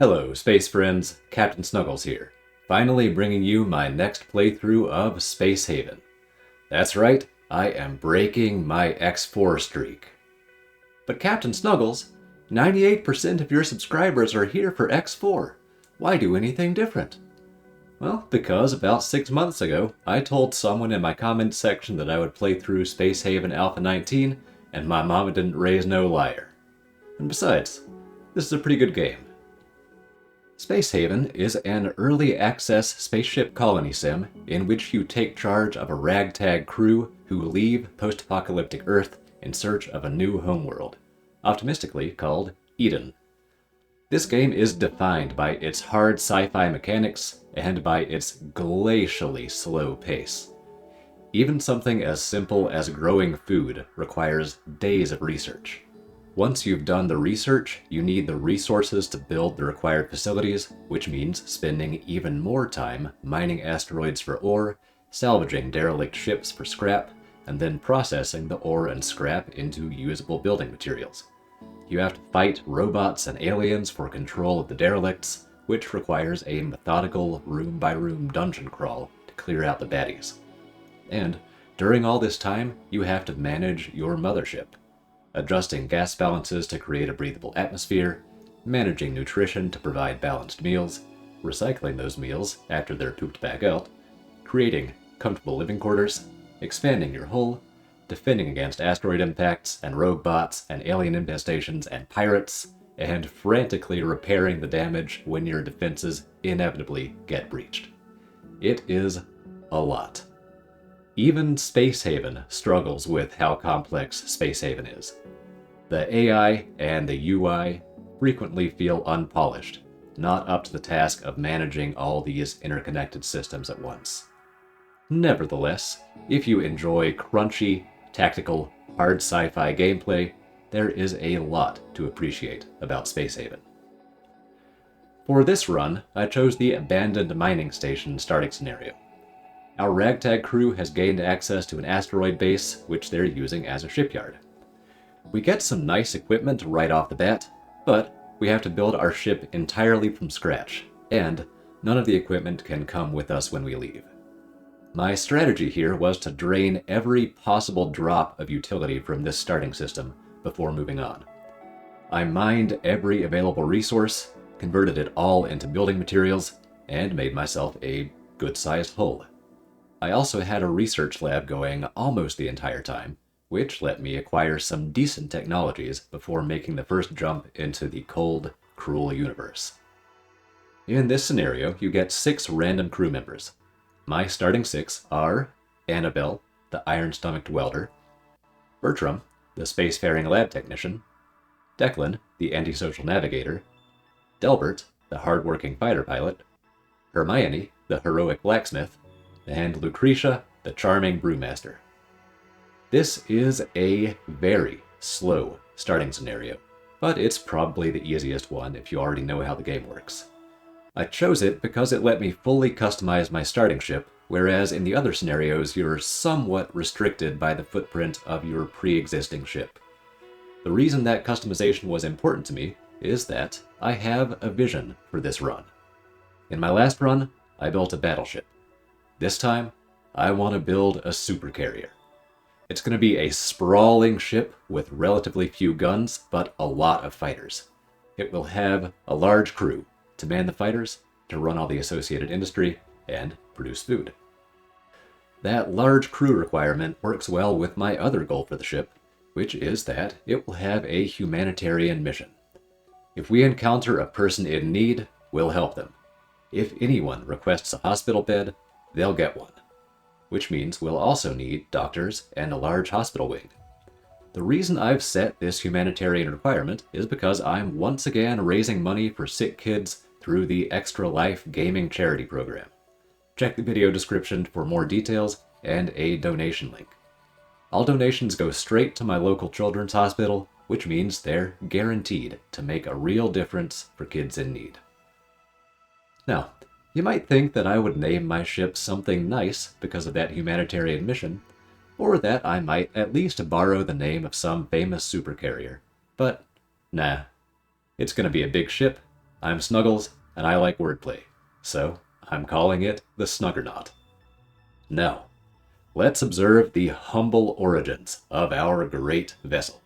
Hello, space friends. Captain Snuggles here, finally bringing you my next playthrough of Space Haven. That's right, I am breaking my X4 streak. But Captain Snuggles, 98% of your subscribers are here for X4. Why do anything different? Well, because about 6 months ago, I told someone in my comments section that I would play through Space Haven Alpha 19, and my mama didn't raise no liar. And besides, this is a pretty good game. Space Haven is an early access spaceship colony sim in which you take charge of a ragtag crew who leave post-apocalyptic Earth in search of a new homeworld, optimistically called Eden. This game is defined by its hard sci-fi mechanics and by its glacially slow pace. Even something as simple as growing food requires days of research. Once you've done the research, you need the resources to build the required facilities, which means spending even more time mining asteroids for ore, salvaging derelict ships for scrap, and then processing the ore and scrap into usable building materials. You have to fight robots and aliens for control of the derelicts, which requires a methodical room-by-room dungeon crawl to clear out the baddies. And during all this time, you have to manage your mothership, adjusting gas balances to create a breathable atmosphere, managing nutrition to provide balanced meals, recycling those meals after they're pooped back out, creating comfortable living quarters, expanding your hull, defending against asteroid impacts and rogue bots and alien infestations and pirates, and frantically repairing the damage when your defenses inevitably get breached. It is a lot. Even Space Haven struggles with how complex Space Haven is. The AI and the UI frequently feel unpolished, not up to the task of managing all these interconnected systems at once. Nevertheless, if you enjoy crunchy, tactical, hard sci-fi gameplay, there is a lot to appreciate about Space Haven. For this run, I chose the abandoned mining station starting scenario. Our ragtag crew has gained access to an asteroid base, which they're using as a shipyard. We get some nice equipment right off the bat, but we have to build our ship entirely from scratch, and none of the equipment can come with us when we leave. My strategy here was to drain every possible drop of utility from this starting system before moving on. I mined every available resource, converted it all into building materials, and made myself a good-sized hull. I also had a research lab going almost the entire time, which let me acquire some decent technologies before making the first jump into the cold, cruel universe. In this scenario, you get 6 random crew members. My starting 6 are Annabelle, the iron-stomached welder, Bertram, the spacefaring lab technician, Declan, the antisocial navigator, Delbert, the hard-working fighter pilot, Hermione, the heroic blacksmith, and Lucretia, the charming brewmaster. This is a very slow starting scenario, but it's probably the easiest one if you already know how the game works. I chose it because it let me fully customize my starting ship, whereas in the other scenarios you're somewhat restricted by the footprint of your pre-existing ship. The reason that customization was important to me is that I have a vision for this run. In my last run, I built a battleship. This time, I want to build a supercarrier. It's going to be a sprawling ship with relatively few guns, but a lot of fighters. It will have a large crew to man the fighters, to run all the associated industry, and produce food. That large crew requirement works well with my other goal for the ship, which is that it will have a humanitarian mission. If we encounter a person in need, we'll help them. If anyone requests a hospital bed, they'll get one, which means we'll also need doctors and a large hospital wing. The reason I've set this humanitarian requirement is because I'm once again raising money for sick kids through the Extra Life Gaming Charity Program. Check the video description for more details and a donation link. All donations go straight to my local children's hospital, which means they're guaranteed to make a real difference for kids in need. Now, you might think that I would name my ship something nice because of that humanitarian mission, or that I might at least borrow the name of some famous supercarrier. But nah, it's going to be a big ship, I'm Snuggles, and I like wordplay, so I'm calling it the Snuggernaut. Now, let's observe the humble origins of our great vessel.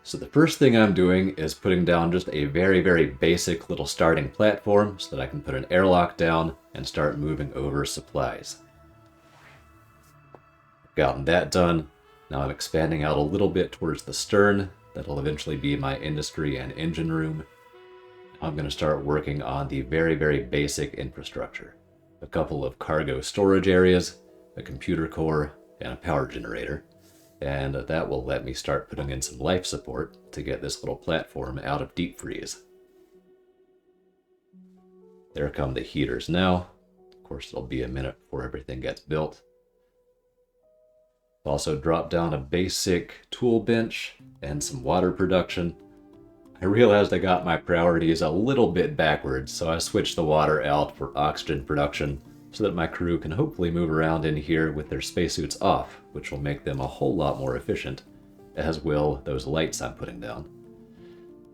So the first thing I'm doing is putting down just a very basic little starting platform so that I can put an airlock down and start moving over supplies. Gotten that done. Now I'm expanding out a little bit towards the stern. That'll eventually be my industry and engine room. I'm going to start working on the very basic infrastructure. A couple of cargo storage areas, a computer core, and a power generator. And that will let me start putting in some life support to get this little platform out of deep freeze. There come the heaters now. Of course, it'll be a minute before everything gets built. Also dropped down a basic tool bench and some water production. I realized I got my priorities a little bit backwards, so I switched the water out for oxygen production so that my crew can hopefully move around in here with their spacesuits off, which will make them a whole lot more efficient, as will those lights I'm putting down.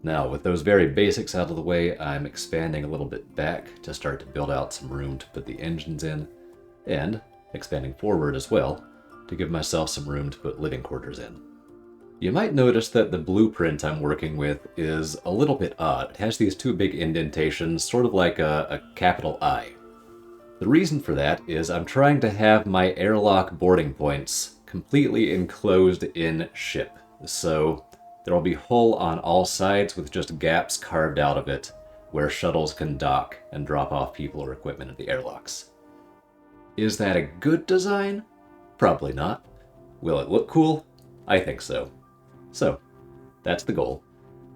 Now, with those very basics out of the way, I'm expanding a little bit back to start to build out some room to put the engines in, and expanding forward as well to give myself some room to put living quarters in. You might notice that the blueprint I'm working with is a little bit odd. It has these two big indentations, sort of like a capital I. The reason for that is I'm trying to have my airlock boarding points completely enclosed in ship. So there will be hull on all sides with just gaps carved out of it where shuttles can dock and drop off people or equipment at the airlocks. Is that a good design? Probably not. Will it look cool? I think so. So, that's the goal.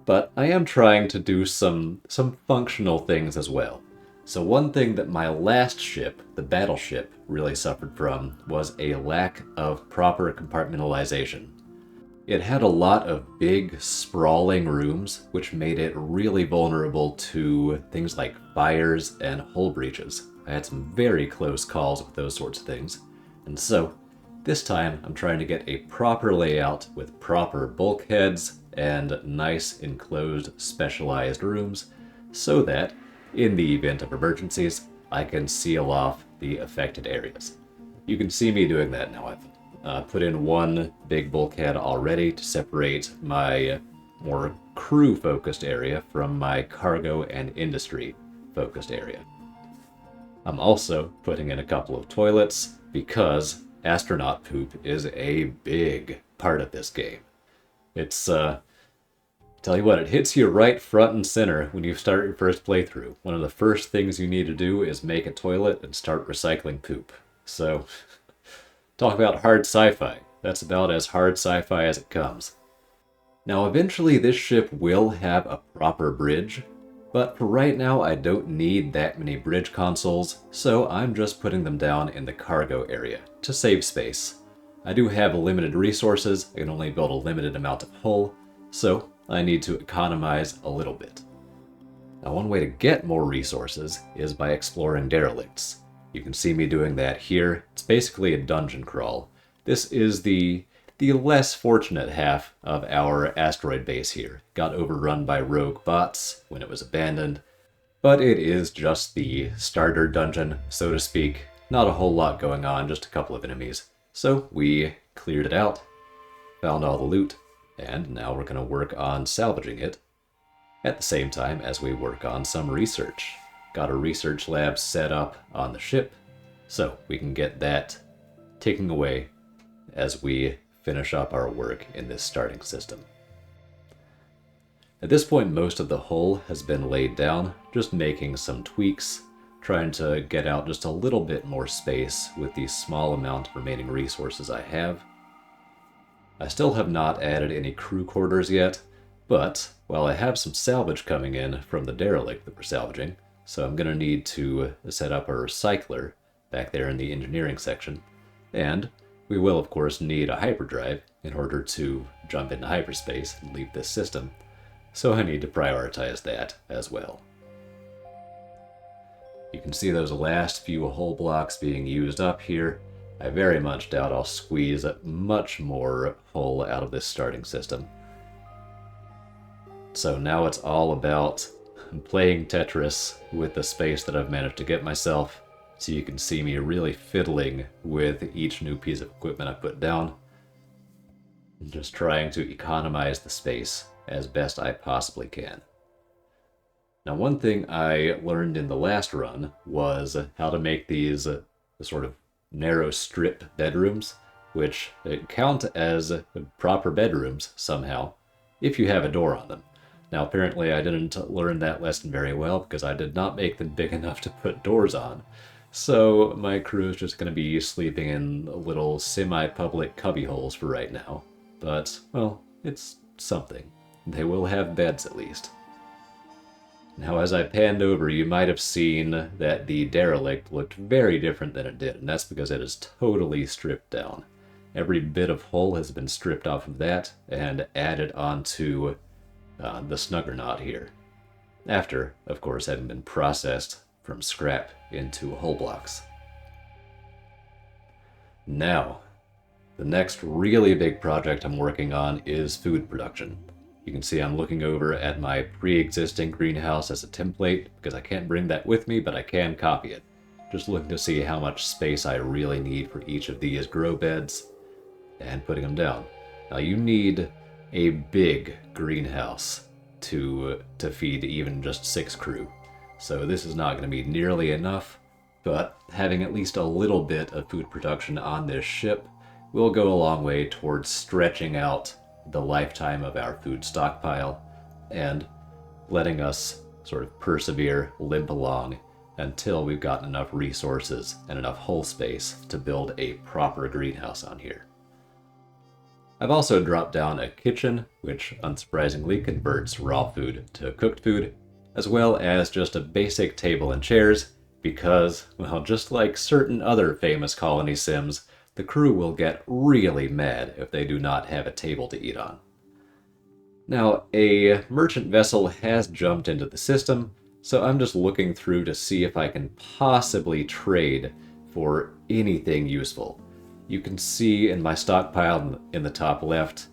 But I am trying to do some functional things as well. So one thing that my last ship, the battleship, really suffered from was a lack of proper compartmentalization. It had a lot of big, sprawling rooms, which made it really vulnerable to things like fires and hull breaches. I had some very close calls with those sorts of things. And so, this time I'm trying to get a proper layout with proper bulkheads and nice enclosed specialized rooms so that in the event of emergencies, I can seal off the affected areas. You can see me doing that now. I've put in one big bulkhead already to separate my more crew-focused area from my cargo and industry-focused area. I'm also putting in a couple of toilets because astronaut poop is a big part of this game. It's, tell you what, it hits you right front and center when you start your first playthrough. One of the first things you need to do is make a toilet and start recycling poop. So, talk about hard sci-fi. That's about as hard sci-fi as it comes. Now, eventually this ship will have a proper bridge, but for right now I don't need that many bridge consoles, so I'm just putting them down in the cargo area to save space. I do have limited resources, I can only build a limited amount of hull, so I need to economize a little bit. Now, one way to get more resources is by exploring derelicts. You can see me doing that here. It's basically a dungeon crawl. This is the less fortunate half of our asteroid base here. Got overrun by rogue bots when it was abandoned, but it is just the starter dungeon, so to speak. Not a whole lot going on, just a couple of enemies. So we cleared it out, found all the loot, and now we're going to work on salvaging it at the same time as we work on some research. Got a research lab set up on the ship, so we can get that ticking away as we finish up our work in this starting system. At this point, most of the hull has been laid down, just making some tweaks, trying to get out just a little bit more space with the small amount of remaining resources I have. I still have not added any crew quarters yet, but while I have some salvage coming in from the derelict that we're salvaging, so I'm going to need to set up a recycler back there in the engineering section, and we will of course need a hyperdrive in order to jump into hyperspace and leave this system, so I need to prioritize that as well. You can see those last few hull blocks being used up here. I very much doubt I'll squeeze much more hull out of this starting system. So now it's all about playing Tetris with the space that I've managed to get myself. So you can see me really fiddling with each new piece of equipment I put down. Just trying to economize the space as best I possibly can. Now, one thing I learned in the last run was how to make these sort of narrow strip bedrooms, which count as proper bedrooms somehow, if you have a door on them. Now, apparently I didn't learn that lesson very well because I did not make them big enough to put doors on. So my crew is just going to be sleeping in little semi-public cubby holes for right now. But, well, it's something. They will have beds at least. Now, as I panned over, you might have seen that the derelict looked very different than it did, and that's because it is totally stripped down. Every bit of hull has been stripped off of that and added onto the Snuggernaut here. After, of course, having been processed from scrap into hull blocks. Now, the next really big project I'm working on is food production. You can see I'm looking over at my pre-existing greenhouse as a template because I can't bring that with me, but I can copy it. Just looking to see how much space I really need for each of these grow beds and putting them down. Now you need a big greenhouse to feed even just 6 crew. So this is not going to be nearly enough, but having at least a little bit of food production on this ship will go a long way towards stretching out the lifetime of our food stockpile and letting us sort of persevere, limp along until we've gotten enough resources and enough hull space to build a proper greenhouse on here. I've also dropped down a kitchen, which unsurprisingly converts raw food to cooked food, as well as just a basic table and chairs, because, well, just like certain other famous colony sims, the crew will get really mad if they do not have a table to eat on. Now, a merchant vessel has jumped into the system, so I'm just looking through to see if I can possibly trade for anything useful. You can see in my stockpile in the top left,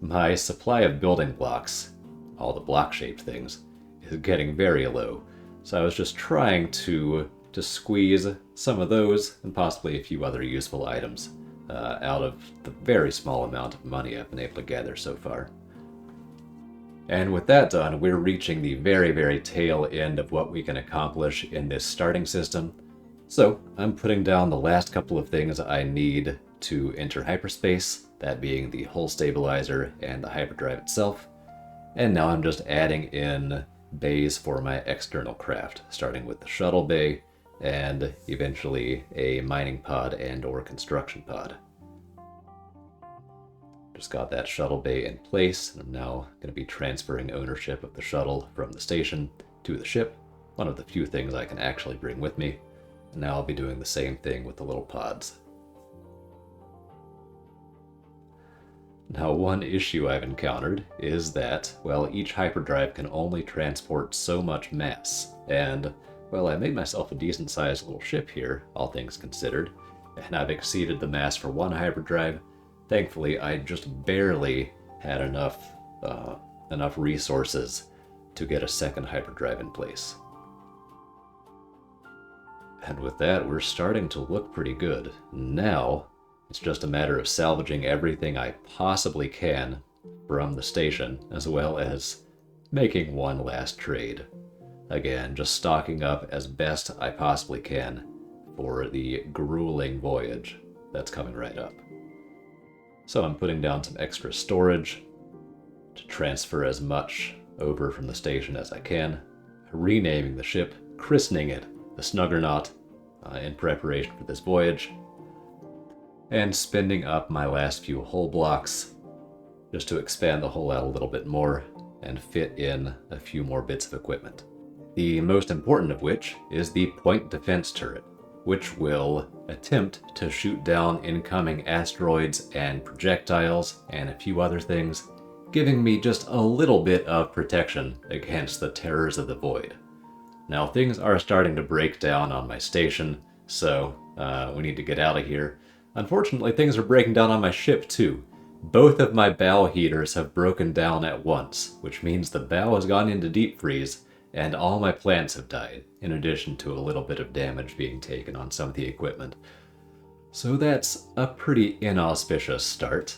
my supply of building blocks, all the block-shaped things, is getting very low. So I was just trying to squeeze some of those and possibly a few other useful items out of the very small amount of money I've been able to gather so far. And with that done, we're reaching the very, very tail end of what we can accomplish in this starting system. So I'm putting down the last couple of things I need to enter hyperspace, that being the hull stabilizer and the hyperdrive itself. And now I'm just adding in bays for my external craft, starting with the shuttle bay, and eventually a mining pod and or construction pod. Just got that shuttle bay in place, and I'm now going to be transferring ownership of the shuttle from the station to the ship, one of the few things I can actually bring with me, and now I'll be doing the same thing with the little pods. Now, one issue I've encountered is that, well, each hyperdrive can only transport so much mass, and well, I made myself a decent-sized little ship here, all things considered, and I've exceeded the mass for one hyperdrive. Thankfully, I just barely had enough resources to get a second hyperdrive in place. And with that, we're starting to look pretty good. Now, it's just a matter of salvaging everything I possibly can from the station, as well as making one last trade. Again, just stocking up as best I possibly can for the grueling voyage that's coming right up. So I'm putting down some extra storage to transfer as much over from the station as I can, renaming the ship, christening it the Snuggernaut in preparation for this voyage, and spending up my last few hull blocks just to expand the hull out a little bit more and fit in a few more bits of equipment. The most important of which is the point defense turret, which will attempt to shoot down incoming asteroids and projectiles and a few other things, giving me just a little bit of protection against the terrors of the void. Now, things are starting to break down on my station, so we need to get out of here. Unfortunately, things are breaking down on my ship too, Both of my bow heaters have broken down at once, which means the bow has gone into deep freeze and all my plants have died, in addition to a little bit of damage being taken on some of the equipment. So that's a pretty inauspicious start.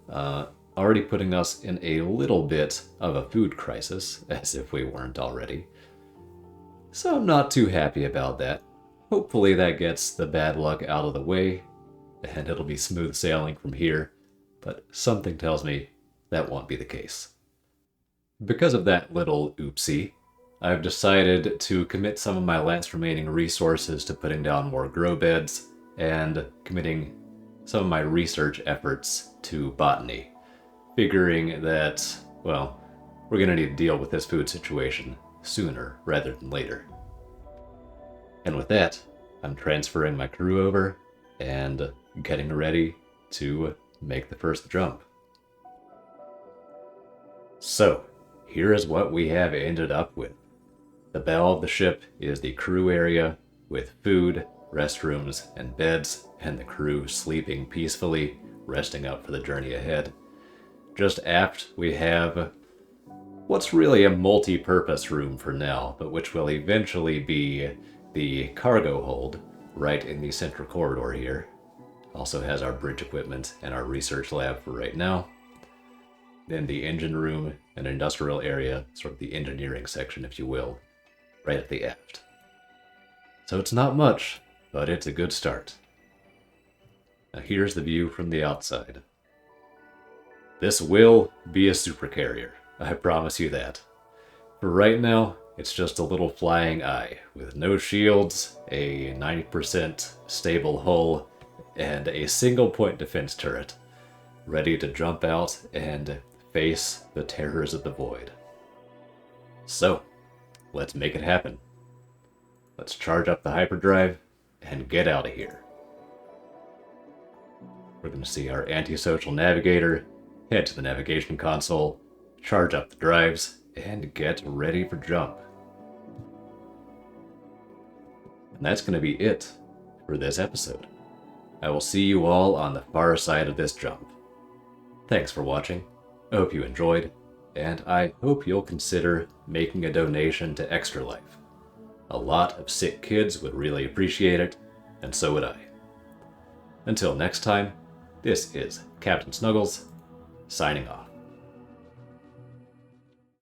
Already putting us in a little bit of a food crisis, as if we weren't already. So I'm not too happy about that. Hopefully that gets the bad luck out of the way, and it'll be smooth sailing from here, but something tells me that won't be the case. Because of that little oopsie, I've decided to commit some of my last remaining resources to putting down more grow beds and committing some of my research efforts to botany, figuring that, well, we're going to need to deal with this food situation sooner rather than later. And with that, I'm transferring my crew over and getting ready to make the first jump. So, here is what we have ended up with. The bow of the ship is the crew area with food, restrooms, and beds, and the crew sleeping peacefully, resting up for the journey ahead. Just aft, we have what's really a multi-purpose room for now, but which will eventually be the cargo hold right in the central corridor here. Also has our bridge equipment and our research lab for right now. Then the engine room and industrial area, sort of the engineering section, if you will, right at the aft. So it's not much, but it's a good start. Now here's the view from the outside. This will be a supercarrier, I promise you that. For right now, it's just a little flying eye with no shields, a 90% stable hull, and a single point defense turret, ready to jump out and face the terrors of the void. So, let's make it happen. Let's charge up the hyperdrive and get out of here. We're going to see our antisocial navigator, head to the navigation console, charge up the drives, and get ready for jump. And that's going to be it for this episode. I will see you all on the far side of this jump. Thanks for watching. I hope you enjoyed, and I hope you'll consider making a donation to Extra Life. A lot of sick kids would really appreciate it, and so would I. Until next time, this is Captain Snuggles, signing off.